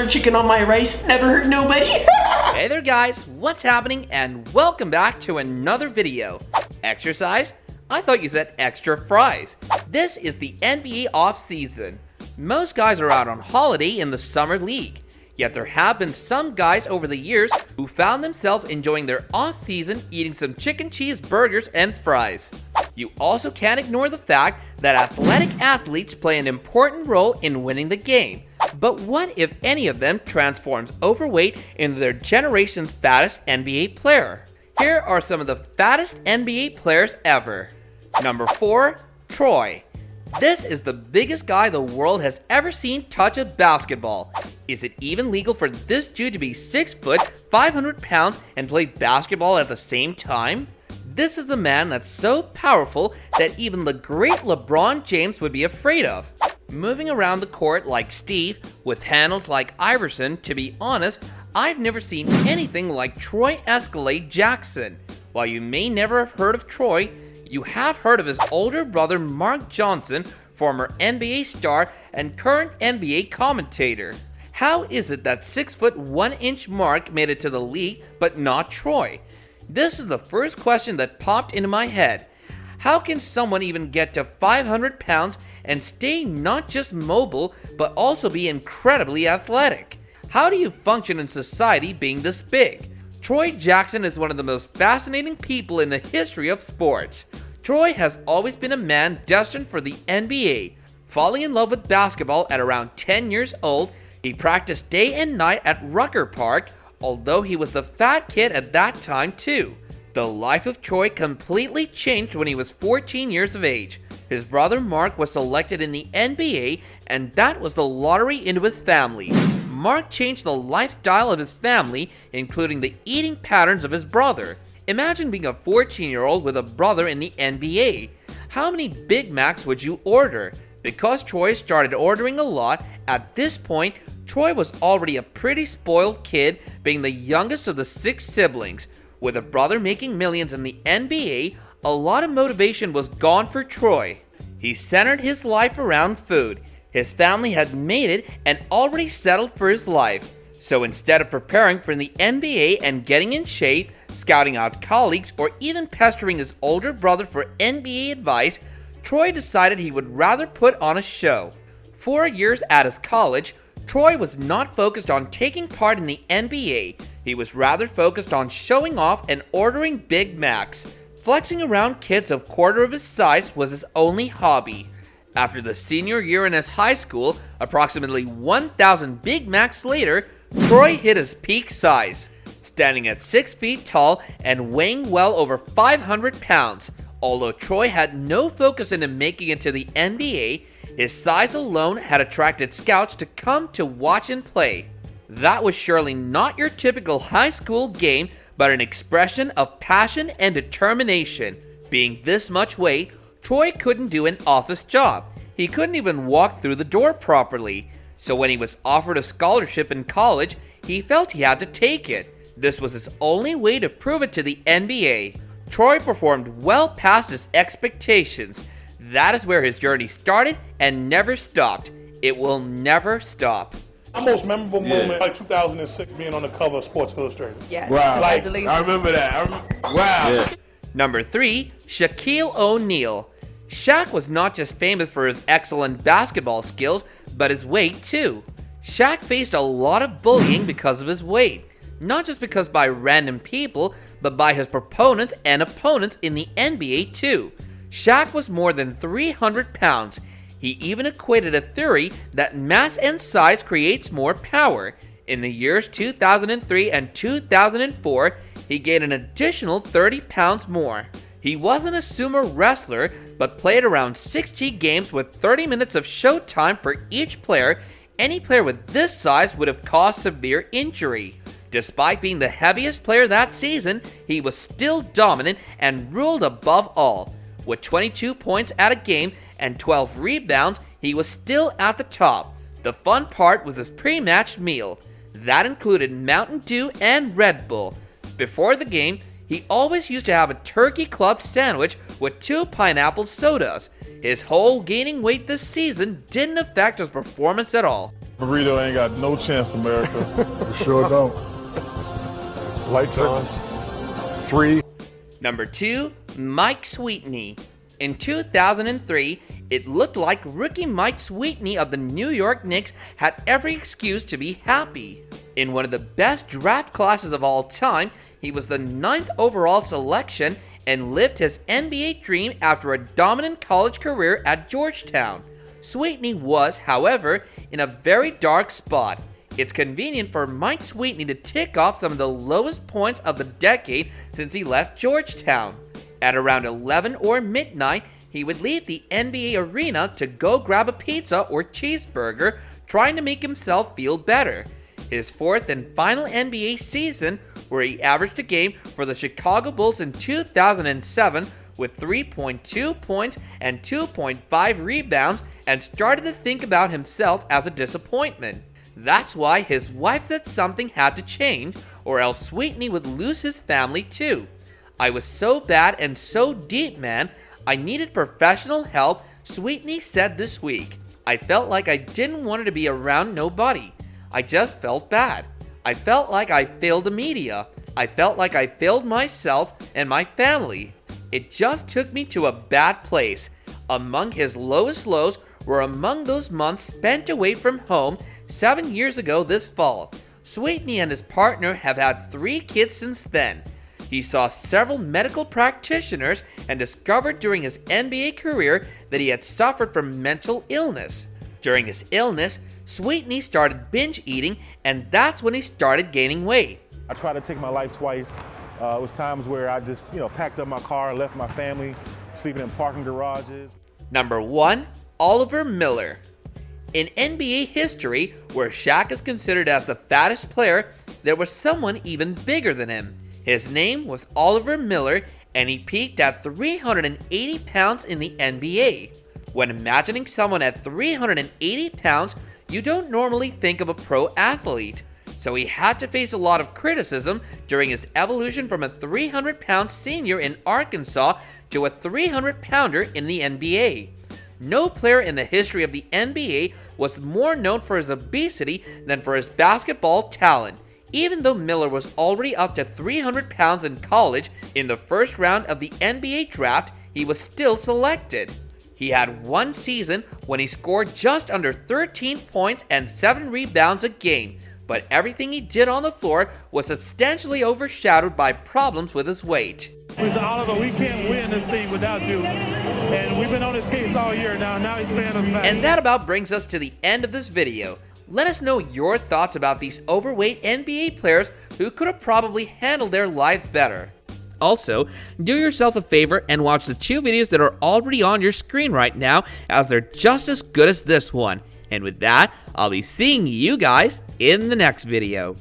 Chicken on my rice, never hurt nobody. Hey there guys, what's happening and welcome back to another video. Exercise? I thought you said extra fries. This is the NBA off-season. Most guys are out on holiday in the summer league. Yet there have been some guys over the years who found themselves enjoying their off-season eating some chicken cheese burgers and fries. You also can't ignore the fact that athletic athletes play an important role in winning the game. But what if any of them transforms overweight into their generation's fattest NBA player? Here are some of the fattest NBA players ever. Number 4, Troy. This is the biggest guy the world has ever seen touch a basketball. Is it even legal for this dude to be 6 foot, 500 pounds and play basketball at the same time? This is the man that's so powerful that even the great LeBron James would be afraid of. Moving around the court like Steve, with handles like Iverson, to be honest, I've never seen anything like Troy Escalade Jackson. While you may never have heard of Troy, you have heard of his older brother Mark Johnson, former NBA star and current NBA commentator. How is it that 6 foot 1 inch Mark made it to the league but not Troy? This is the first question that popped into my head. How can someone even get to 500 pounds and stay not just mobile but also be incredibly athletic? How do you function in society being this big? Troy Jackson is one of the most fascinating people in the history of sports. Troy has always been a man destined for the NBA. Falling in love with basketball at around 10 years old, he practiced day and night at Rucker Park, although he was the fat kid at that time too. The life of Troy completely changed when he was 14 years of age. His brother Mark was selected in the NBA, and that was the lottery into his family. Mark changed the lifestyle of his family, including the eating patterns of his brother. Imagine being a 14-year-old with a brother in the NBA. How many Big Macs would you order? Because Troy started ordering a lot, at this point, Troy was already a pretty spoiled kid, being the youngest of the 6 siblings. With a brother making millions in the NBA, a lot of motivation was gone for Troy. He centered his life around food. His family had made it and already settled for his life. So instead of preparing for the NBA and getting in shape, scouting out colleagues, or even pestering his older brother for NBA advice, Troy decided he would rather put on a show. 4 years at his college, Troy was not focused on taking part in the NBA. He was rather focused on showing off and ordering Big Macs. Flexing around kids of quarter of his size was his only hobby. After the senior year in his high school, approximately 1,000 Big Macs later, Troy hit his peak size. Standing at 6 feet tall and weighing well over 500 pounds. Although Troy had no focus into making it to the NBA, his size alone had attracted scouts to come to watch and play. That was surely not your typical high school game, but an expression of passion and determination. Being this much weight, Troy couldn't do an office job. He couldn't even walk through the door properly. So when he was offered a scholarship in college, he felt he had to take it. This was his only way to prove it to the NBA. Troy performed well past his expectations. That is where his journey started and never stopped. It will never stop. My most memorable moment, like 2006, being on the cover of Sports Illustrated. Yes. Wow. Congratulations. I remember that. Wow. Yeah. Number 3, Shaquille O'Neal. Shaq was not just famous for his excellent basketball skills, but his weight too. Shaq faced a lot of bullying because of his weight. Not just because by random people, but by his proponents and opponents in the NBA too. Shaq was more than 300 pounds. He even equated a theory that mass and size creates more power. In the years 2003 and 2004, he gained an additional 30 pounds more. He wasn't a sumo wrestler, but played around 60 games with 30 minutes of showtime for each player. Any player with this size would have caused severe injury. Despite being the heaviest player that season, he was still dominant and ruled above all. With 22 points at a game and 12 rebounds, he was still at the top. The fun part was his pre-match meal. That included Mountain Dew and Red Bull. Before the game, he always used to have a turkey club sandwich with 2 pineapple sodas. His whole gaining weight this season didn't affect his performance at all. Burrito ain't got no chance, America. We sure don't. Lights on. 3. Number 2, Mike Sweetney. In 2003, it looked like rookie Mike Sweetney of the New York Knicks had every excuse to be happy. In one of the best draft classes of all time, he was the 9th overall selection and lived his NBA dream after a dominant college career at Georgetown. Sweetney was, however, in a very dark spot. It's convenient for Mike Sweetney to tick off some of the lowest points of the decade since he left Georgetown. At around 11 or midnight, he would leave the NBA arena to go grab a pizza or cheeseburger, trying to make himself feel better. His 4th and final NBA season, where he averaged a game for the Chicago Bulls in 2007 with 3.2 points and 2.5 rebounds, and started to think about himself as a disappointment. That's why his wife said something had to change, or else Sweetney would lose his family too. "I was so bad and so deep, man. I needed professional help," Sweetney said this week. "I felt like I didn't want to be around nobody. I just felt bad. I felt like I failed the media. I felt like I failed myself and my family. It just took me to a bad place." Among his lowest lows were among those months spent away from home 7 years ago this fall. Sweetney and his partner have had 3 kids since then. He saw several medical practitioners and discovered during his NBA career that he had suffered from mental illness. During his illness, Sweetney started binge eating, and that's when he started gaining weight. I tried to take my life twice. It was times where I just, packed up my car, left my family, sleeping in parking garages. Number 1, Oliver Miller. In NBA history, where Shaq is considered as the fattest player, there was someone even bigger than him. His name was Oliver Miller, and he peaked at 380 pounds in the NBA. When imagining someone at 380 pounds, you don't normally think of a pro athlete. So he had to face a lot of criticism during his evolution from a 300-pound senior in Arkansas to a 300-pounder in the NBA. No player in the history of the NBA was more known for his obesity than for his basketball talent. Even though Miller was already up to 300 pounds in college, in the first round of the NBA draft, he was still selected. He had one season when he scored just under 13 points and 7 rebounds a game, but everything he did on the floor was substantially overshadowed by problems with his weight. Mr. Oliver, we can't win this thing without you. And we've been on this case all year now. Now he's paying us back. And that about brings us to the end of this video. Let us know your thoughts about these overweight NBA players who could have probably handled their lives better. Also, do yourself a favor and watch the 2 videos that are already on your screen right now, as they're just as good as this one. And with that, I'll be seeing you guys in the next video.